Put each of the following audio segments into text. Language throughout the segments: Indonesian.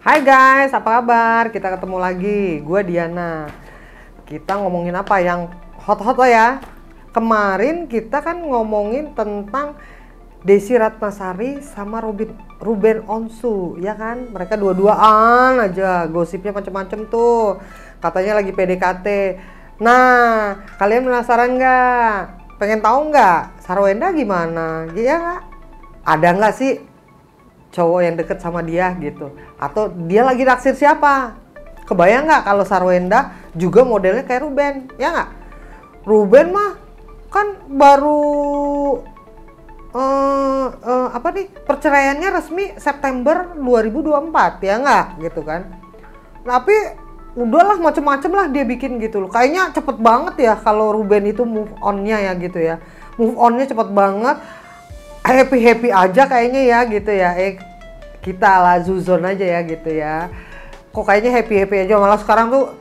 Hai guys, apa kabar? Kita ketemu lagi, gue Diana. Kita ngomongin apa yang hot-hot lah ya. Kemarin kita kan ngomongin tentang Desy Ratnasari sama Ruben Onsu, ya kan? Mereka dua-duaan aja, gosipnya macem-macem tuh. Katanya lagi PDKT. Nah, kalian penasaran nggak? Pengen tahu nggak? Sarwenda gimana? Iya nggak? Ada nggak sih cowok yang deket sama dia gitu, atau dia lagi naksir siapa? Kebayang nggak kalau Sarwenda juga modelnya kayak Ruben, ya nggak? Ruben mah kan baru perceraiannya resmi September 2024, ya nggak gitu kan? Tapi udahlah macem-macem lah dia bikin gitu loh. Kayaknya cepet banget ya kalau Ruben itu move on-nya ya gitu ya. Move on-nya cepet banget. Happy aja kayaknya ya gitu ya. Kita lah zuzon aja ya gitu ya. Kok kayaknya happy aja, malah sekarang tuh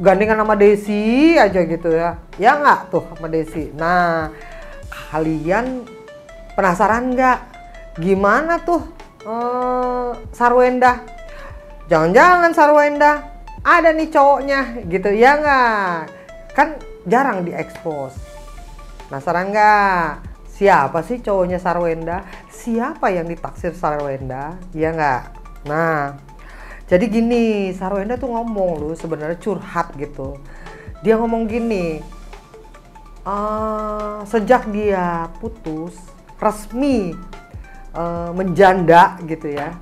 gandengan sama Desy aja gitu ya. Ya nggak tuh sama Desy. Nah, kalian penasaran nggak gimana tuh Sarwenda? Jangan-jangan Sarwenda ada nih cowoknya gitu ya nggak? Kan jarang diekspos. Penasaran nggak? Siapa sih cowoknya Sarwenda? Siapa yang ditaksir Sarwenda? Ya nggak? Nah, jadi gini, Sarwenda tuh ngomong loh, sebenarnya curhat gitu. Dia ngomong gini, sejak dia putus, resmi menjanda gitu ya.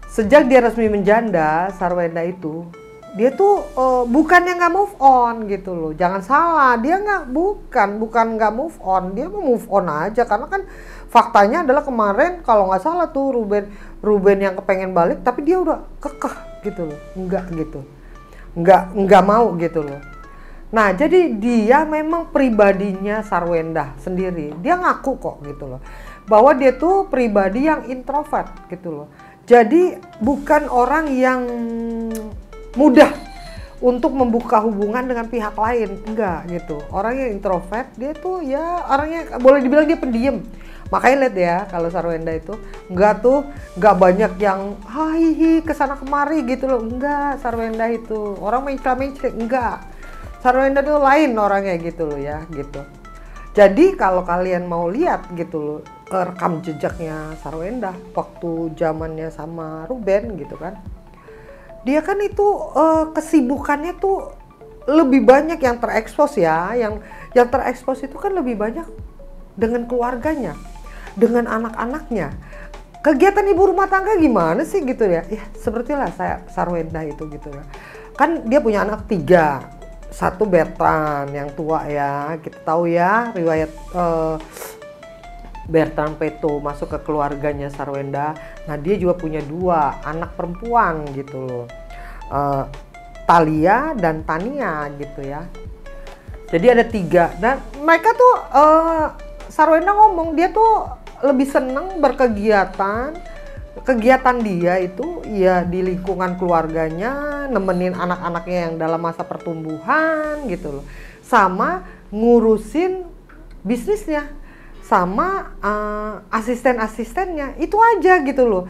Sejak dia resmi menjanda, Sarwenda itu, dia tuh bukannya nggak move on gitu loh, jangan salah, dia bukan nggak move on, dia mau move on aja, karena kan faktanya adalah kemarin kalau nggak salah tuh Ruben yang kepengen balik, tapi dia udah kekeh gitu loh, nggak mau gitu loh. Nah, jadi dia memang pribadinya Sarwenda sendiri, dia ngaku kok gitu loh, bahwa dia tuh pribadi yang introvert gitu loh. Jadi bukan orang yang mudah untuk membuka hubungan dengan pihak lain, enggak gitu. Orangnya introvert, dia tuh ya orangnya boleh dibilang dia pendiam. Makanya lihat ya kalau Sarwenda itu enggak banyak yang hihi kesana kemari gitu loh, enggak. Sarwenda itu orang mencela-mencela, enggak. Sarwenda itu lain orangnya gitu loh ya gitu. Jadi kalau kalian mau lihat gitu loh rekam jejaknya Sarwenda waktu zamannya sama Ruben gitu kan, dia kan itu kesibukannya tuh lebih banyak yang terekspos ya, yang terekspos itu kan lebih banyak dengan keluarganya, dengan anak-anaknya. Kegiatan ibu rumah tangga gimana sih gitu ya? Ya sepertilah Sarwenda itu gitu ya. Kan dia punya anak 3. Satu Bertrand yang tua ya, kita tahu ya riwayat Bertrand Peto masuk ke keluarganya Sarwenda. Nah, dia juga punya 2 anak perempuan gitu loh, Thalia dan Tania gitu ya. Jadi ada 3. Dan mereka tuh Sarwenda ngomong dia tuh lebih seneng kegiatan dia itu ya di lingkungan keluarganya, nemenin anak-anaknya yang dalam masa pertumbuhan gitu loh, sama ngurusin bisnisnya, sama asisten-asistennya, itu aja gitu loh.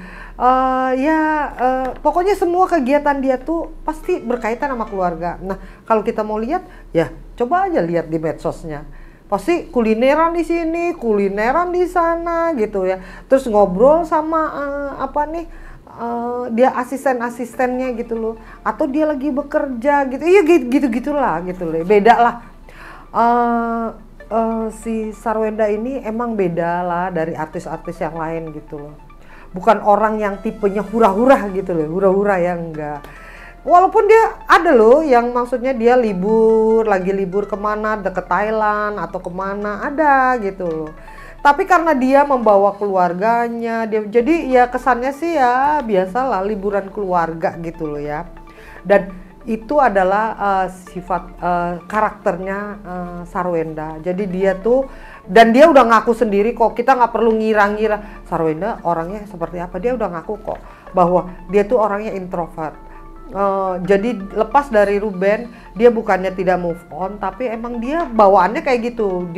Pokoknya semua kegiatan dia tuh pasti berkaitan sama keluarga. Nah, kalau kita mau lihat ya coba aja lihat di medsosnya. Pasti kulineran di sini, kulineran di sana gitu ya. Terus ngobrol sama dia asisten-asistennya gitu loh. Atau dia lagi bekerja gitu. Iya gitu-gitulah gitu loh. Beda lah. Si Sarwenda ini emang beda lah dari artis-artis yang lain gitu loh. Bukan orang yang tipenya hura-hura gitu loh. Hura-hura yang enggak. Walaupun dia ada loh yang maksudnya dia lagi libur kemana, deket Thailand atau kemana, ada gitu loh. Tapi karena dia membawa keluarganya, jadi ya kesannya sih ya biasalah liburan keluarga gitu loh ya. Dan itu adalah sifat karakternya Sarwenda. Jadi dia tuh, dan dia udah ngaku sendiri kok, kita nggak perlu ngira-ngira Sarwenda orangnya seperti apa, dia udah ngaku kok bahwa dia tuh orangnya introvert. Jadi lepas dari Ruben, dia bukannya tidak move on, tapi emang dia bawaannya kayak gitu.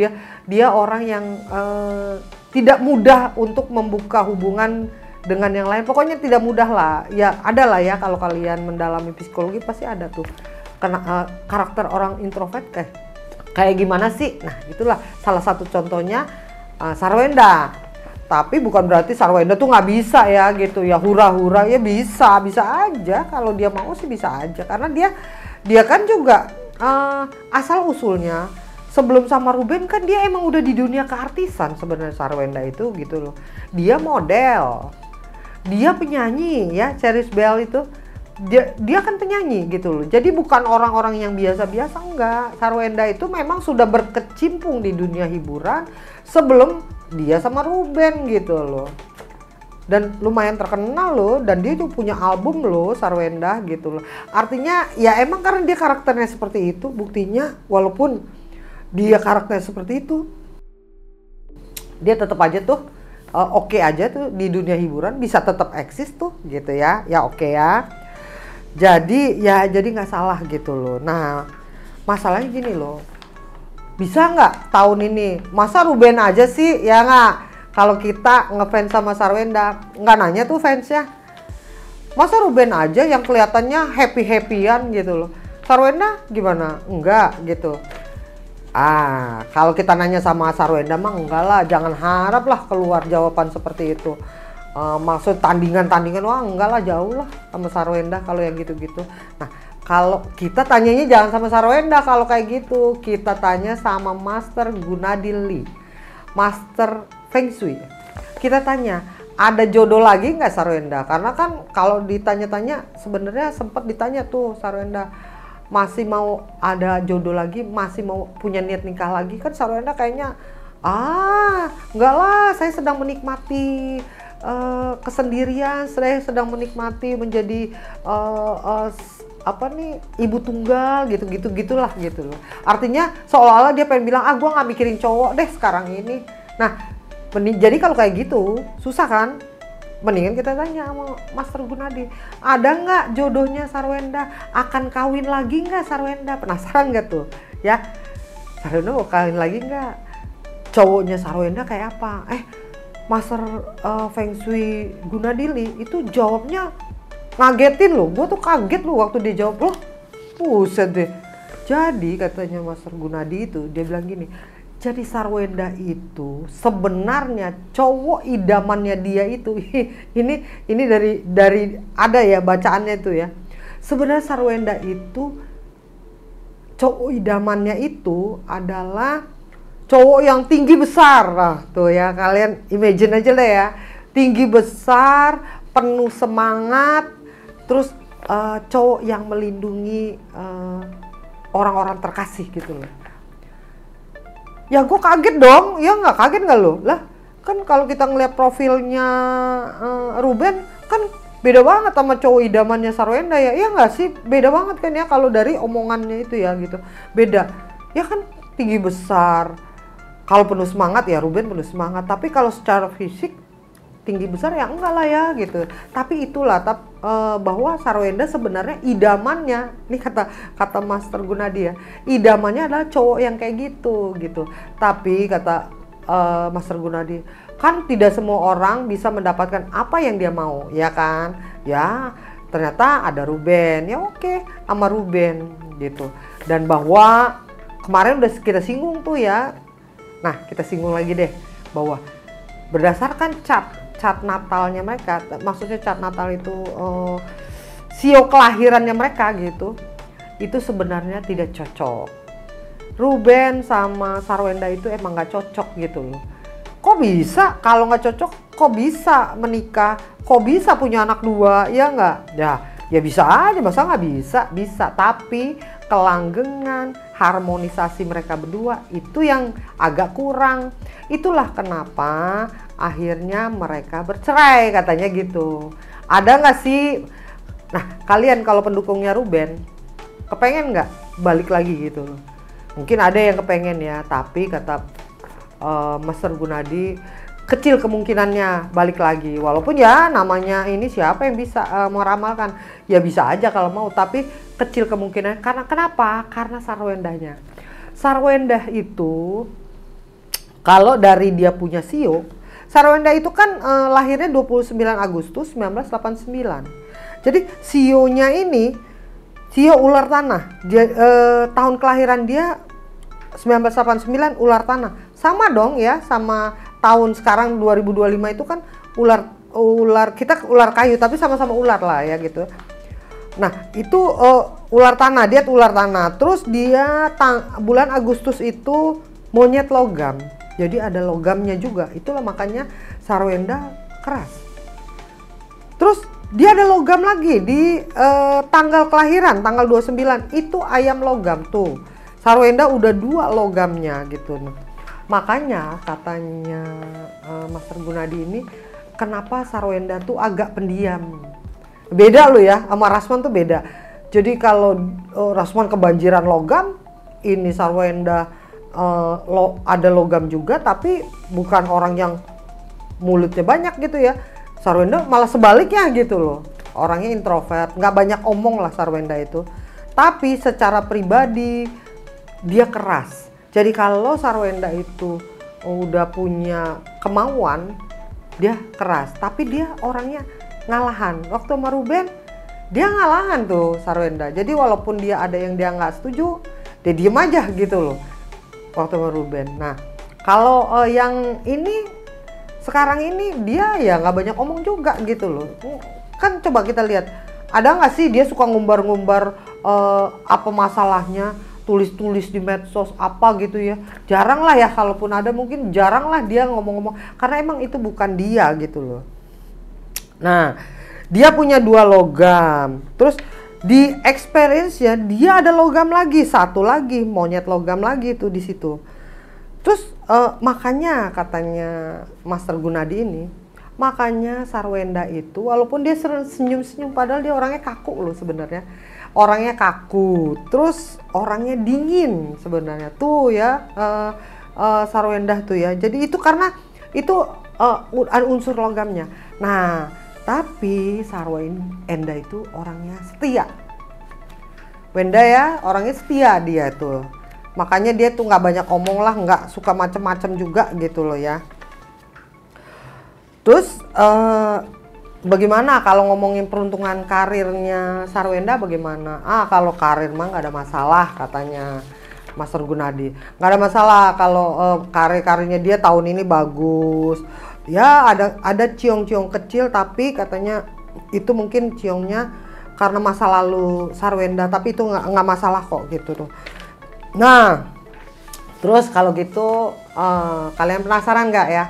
Dia orang yang tidak mudah untuk membuka hubungan dengan yang lain. Pokoknya tidak mudah lah. Ya ada lah ya, kalau kalian mendalami psikologi pasti ada tuh karakter orang introvert kayak gimana sih. Nah itulah salah satu contohnya Sarwenda. Tapi bukan berarti Sarwenda tuh nggak bisa ya gitu ya, hura-hura ya, bisa aja kalau dia mau sih, bisa aja, karena dia kan juga asal usulnya sebelum sama Ruben kan dia emang udah di dunia keartisan sebenarnya Sarwenda itu gitu loh. Dia model, dia penyanyi ya, Cherise Bell itu dia kan penyanyi gitu loh. Jadi bukan orang-orang yang biasa-biasa, enggak. Sarwenda itu memang sudah berkecimpung di dunia hiburan sebelum dia sama Ruben gitu loh. Dan lumayan terkenal loh, dan dia tuh punya album loh Sarwenda gitu loh. Artinya ya emang karena dia karakternya seperti itu, buktinya walaupun dia karakternya seperti itu, dia tetap aja tuh oke aja tuh di dunia hiburan, bisa tetap eksis tuh gitu ya. Ya oke ya. Jadi nggak salah gitu loh. Nah masalahnya gini loh, bisa nggak tahun ini masa Ruben aja sih ya nggak? Kalau kita ngefans sama Sarwenda, nggak nanya tuh fansnya, masa Ruben aja yang kelihatannya happy-happyan gitu loh, Sarwenda gimana? Enggak gitu. Kalau kita nanya sama Sarwenda mah enggak lah, jangan harap lah keluar jawaban seperti itu. Maksud tandingan-tandingan, wah enggak lah, jauh lah sama Sarwenda kalau yang gitu-gitu. Nah kalau kita tanyanya jangan sama Sarwenda kalau kayak gitu, kita tanya sama Master Gunadi Lee, Master Feng Shui. Kita tanya, ada jodoh lagi nggak Sarwenda? Karena kan kalau ditanya-tanya, sebenarnya sempat ditanya tuh Sarwenda, masih mau ada jodoh lagi, masih mau punya niat nikah lagi? Kan Sarwenda kayaknya enggak lah, saya sedang menikmati kesendirian, saya sedang menikmati menjadi ibu tunggal gitulah gitu loh. Artinya seolah-olah dia pengen bilang, gue nggak mikirin cowok deh sekarang ini. Nah jadi kalau kayak gitu susah kan, mendingan kita tanya sama Master Gunadi, ada nggak jodohnya Sarwenda, akan kawin lagi nggak Sarwenda? Penasaran nggak tuh ya, Sarwenda mau kawin lagi nggak, cowoknya Sarwenda kayak apa? Master Feng Shui Gunadi Lee itu jawabnya ngagetin loh, gue tuh kaget loh waktu dia jawab loh, buset deh. Jadi katanya Master Gunadi itu, dia bilang gini, jadi Sarwenda itu sebenarnya cowok idamannya dia itu ini dari ada ya bacaannya itu ya. Sebenarnya Sarwenda itu cowok idamannya itu adalah cowok yang tinggi besar. Nah, tuh ya, kalian imagine aja deh ya. Tinggi besar, penuh semangat, terus cowok yang melindungi orang-orang terkasih gitu loh. Ya gue kaget dong, ya nggak kaget nggak lo? Lah kan kalau kita ngeliat profilnya Ruben kan beda banget sama cowok idamannya Sarwenda ya, iya nggak sih? Beda banget kan ya kalau dari omongannya itu ya gitu, beda. Ya kan tinggi besar, kalau penuh semangat ya Ruben penuh semangat, tapi kalau secara fisik tinggi besar ya enggak lah ya gitu. Tapi itulah bahwa Sarwenda sebenarnya idamannya, ini kata Master Gunadi ya, idamannya adalah cowok yang kayak gitu. Tapi kata Master Gunadi, kan tidak semua orang bisa mendapatkan apa yang dia mau, ya kan? Ya ternyata ada Ruben, ya oke sama Ruben gitu. Dan bahwa kemarin udah kita singgung tuh ya. Nah kita singgung lagi deh, bahwa berdasarkan cat natalnya mereka, maksudnya cat natal itu sio kelahirannya mereka gitu, itu sebenarnya tidak cocok. Ruben sama Sarwenda itu emang gak cocok gitu loh. Kok bisa kalau gak cocok, kok bisa menikah, kok bisa punya anak dua, ya nggak? Ya bisa aja, masa nggak bisa? Bisa, tapi kelanggengan, harmonisasi mereka berdua itu yang agak kurang. Itulah kenapa akhirnya mereka bercerai katanya gitu. Ada nggak sih? Nah kalian kalau pendukungnya Ruben, kepengen nggak balik lagi gitu? Mungkin ada yang kepengen ya, tapi kata Master Gunadi kecil kemungkinannya balik lagi. Walaupun ya namanya ini siapa yang bisa meramalkan, ya bisa aja kalau mau, tapi kecil kemungkinan. Karena kenapa? Karena Sarwenda itu kalau dari dia punya sio, Sarwenda itu kan lahirnya 29 Agustus 1989. Jadi sionya ini sio ular tanah. Dia, tahun kelahiran dia 1989 ular tanah. Sama dong ya sama tahun sekarang 2025 itu kan ular kita ular kayu tapi sama-sama ular lah ya gitu. Nah, itu ular tanah, dia ular tanah. Terus dia bulan Agustus itu monyet logam. Jadi ada logamnya juga. Itulah makanya Sarwenda keras. Terus dia ada logam lagi di tanggal kelahiran, tanggal 29 itu ayam logam tuh. Sarwenda udah 2 logamnya gitu. Makanya katanya Master Gunadi ini, kenapa Sarwenda tuh agak pendiam. Beda loh ya, sama Rasman tuh beda. Jadi kalau Rasman kebanjiran logam, ini Sarwenda ada logam juga, tapi bukan orang yang mulutnya banyak gitu ya. Sarwenda malah sebaliknya gitu loh, orangnya introvert, nggak banyak omong lah Sarwenda itu. Tapi secara pribadi dia keras. Jadi kalau Sarwenda itu udah punya kemauan, dia keras. Tapi dia orangnya ngalahan. Waktu sama Ruben dia ngalahan tuh Sarwenda. Jadi walaupun dia ada yang dia nggak setuju, dia diem aja gitu loh waktu sama Ruben. Nah kalau yang ini sekarang ini dia ya nggak banyak omong juga gitu loh. Kan coba kita lihat, ada nggak sih dia suka ngumbar-ngumbar apa masalahnya, tulis-tulis di medsos apa gitu ya. Jarang lah ya, kalaupun ada mungkin jarang lah dia ngomong-ngomong, karena emang itu bukan dia gitu loh. Nah dia punya 2 logam, terus di experience ya dia ada logam lagi, satu lagi monyet logam lagi tuh di situ. Terus makanya katanya Master Gunadi ini, makanya Sarwenda itu walaupun dia senyum-senyum padahal dia orangnya kaku loh sebenarnya. Orangnya kaku, terus orangnya dingin sebenarnya tuh ya Sarwenda tuh ya. Jadi itu karena itu ada unsur logamnya. Nah tapi Sarwenda itu orangnya setia. Wenda ya orangnya setia dia tuh. Makanya dia tuh nggak banyak omong lah, nggak suka macem-macem juga gitu loh ya. Terus bagaimana kalau ngomongin peruntungan karirnya Sarwenda bagaimana? Kalau karir mah nggak ada masalah katanya Master Gunadi. Nggak ada masalah kalau karirnya dia tahun ini bagus. Ya ada ciong-ciong kecil, tapi katanya itu mungkin ciongnya karena masa lalu Sarwenda, tapi itu nggak masalah kok gitu tuh. Nah terus kalau gitu kalian penasaran nggak ya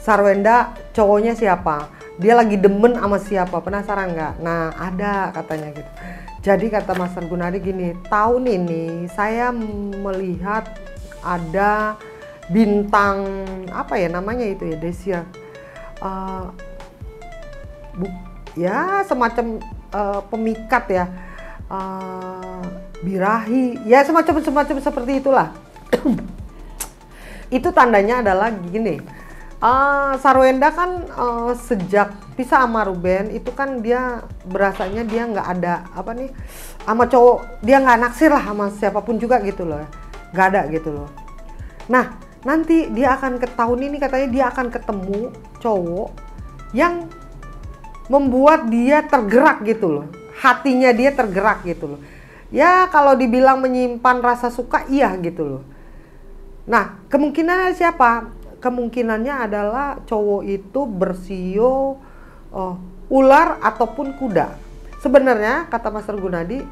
Sarwenda cowoknya siapa? Dia lagi demen sama siapa? Penasaran nggak? Nah ada katanya gitu. Jadi kata Master Gunadi gini, tahun ini saya melihat ada bintang apa ya namanya itu ya Desia, ya semacam pemikat ya, birahi ya semacam seperti itulah. Itu tandanya adalah gini, Sarwenda kan sejak pisah sama Ruben itu kan dia berasanya dia nggak ada apa nih sama cowok, dia nggak naksir lah sama siapapun juga gitu loh, nggak ada gitu loh. Nah nanti dia akan ke tahun ini katanya dia akan ketemu cowok yang membuat dia tergerak gitu loh, hatinya dia tergerak gitu loh. Ya kalau dibilang menyimpan rasa suka iya gitu loh. Nah kemungkinannya siapa? Kemungkinannya adalah cowok itu bersio ular ataupun kuda. Sebenarnya kata Master Gunadi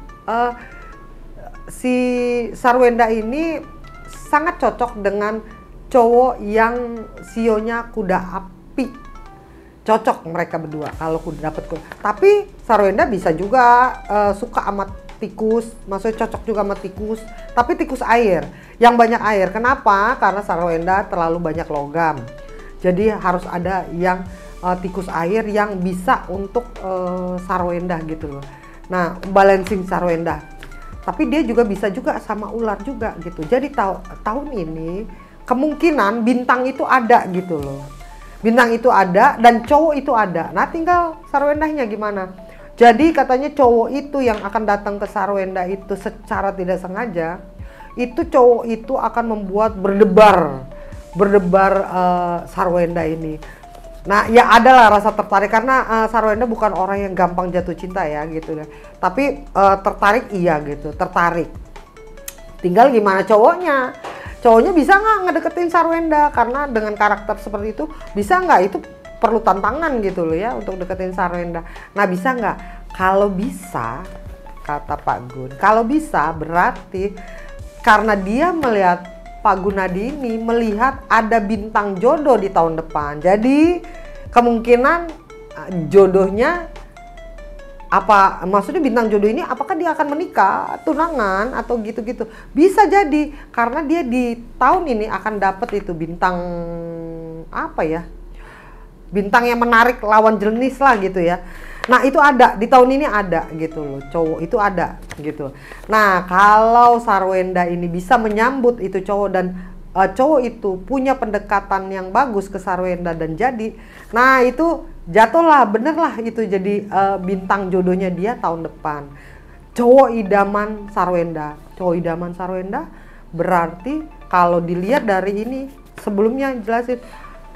si Sarwenda ini sangat cocok dengan cowok yang sionya kuda api. Cocok mereka berdua kalau kuda dapat kuda. Tapi Sarwenda bisa juga suka sama tikus, maksudnya cocok juga sama tikus, tapi tikus air yang banyak air. Kenapa? Karena Sarwenda terlalu banyak logam. Jadi harus ada yang tikus air yang bisa untuk Sarwenda gitu loh. Nah, balancing Sarwenda. Tapi dia juga bisa juga sama ular juga gitu. Jadi tahun ini kemungkinan bintang itu ada gitu loh. Bintang itu ada dan cowok itu ada. Nah tinggal Sarwendanya gimana. Jadi katanya cowok itu yang akan datang ke Sarwenda itu secara tidak sengaja, itu cowok itu akan membuat berdebar berdebar Sarwenda ini. Nah ya adalah rasa tertarik karena Sarwenda bukan orang yang gampang jatuh cinta ya gitu ya. Tapi tertarik iya gitu, tertarik. Tinggal gimana cowoknya. Cowoknya bisa nggak ngedeketin Sarwenda, karena dengan karakter seperti itu bisa nggak, itu perlu tantangan gitu loh ya untuk deketin Sarwenda. Nah bisa nggak? Kalau bisa, kata Pak Gun, kalau bisa berarti karena dia melihat, Pak Gunadi ini melihat ada bintang jodoh di tahun depan. Jadi kemungkinan jodohnya apa, maksudnya bintang jodoh ini apakah dia akan menikah, tunangan atau gitu-gitu. Bisa jadi karena dia di tahun ini akan dapat itu bintang apa ya? Bintang yang menarik lawan jenis lah gitu ya. Nah itu ada di tahun ini ada gitu loh, cowok itu ada gitu. Nah kalau Sarwenda ini bisa menyambut itu cowok dan cowok itu punya pendekatan yang bagus ke Sarwenda dan jadi, nah itu jatuhlah, bener lah itu jadi bintang jodohnya dia tahun depan. Cowok idaman Sarwenda, cowok idaman Sarwenda berarti kalau dilihat dari ini sebelumnya jelasin,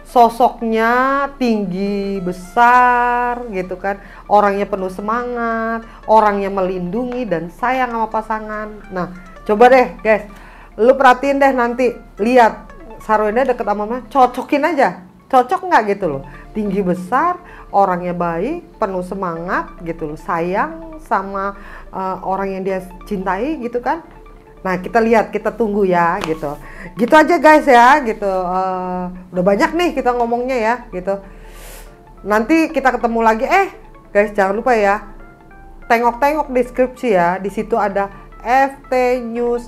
sosoknya tinggi besar gitu kan, orangnya penuh semangat, orangnya melindungi dan sayang sama pasangan. Nah coba deh guys, lu perhatiin deh nanti, lihat Sarwenda deket sama mana, cocokin aja, cocok nggak gitu loh, tinggi besar, orangnya baik, penuh semangat gitu loh, sayang sama orang yang dia cintai gitu kan. Nah kita lihat, kita tunggu ya gitu. Gitu aja guys ya gitu. Udah banyak nih kita ngomongnya ya gitu. Nanti kita ketemu lagi. Guys jangan lupa ya, tengok-tengok deskripsi ya. Di situ ada ftnews.id.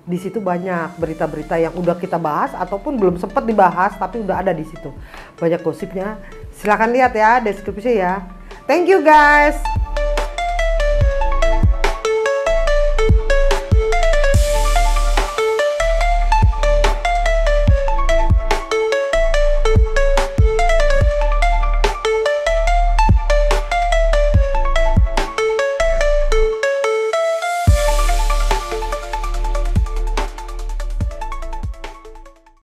Di situ banyak berita-berita yang udah kita bahas ataupun belum sempat dibahas tapi udah ada di situ. Banyak gosipnya. Silahkan lihat ya deskripsi ya. Thank you guys.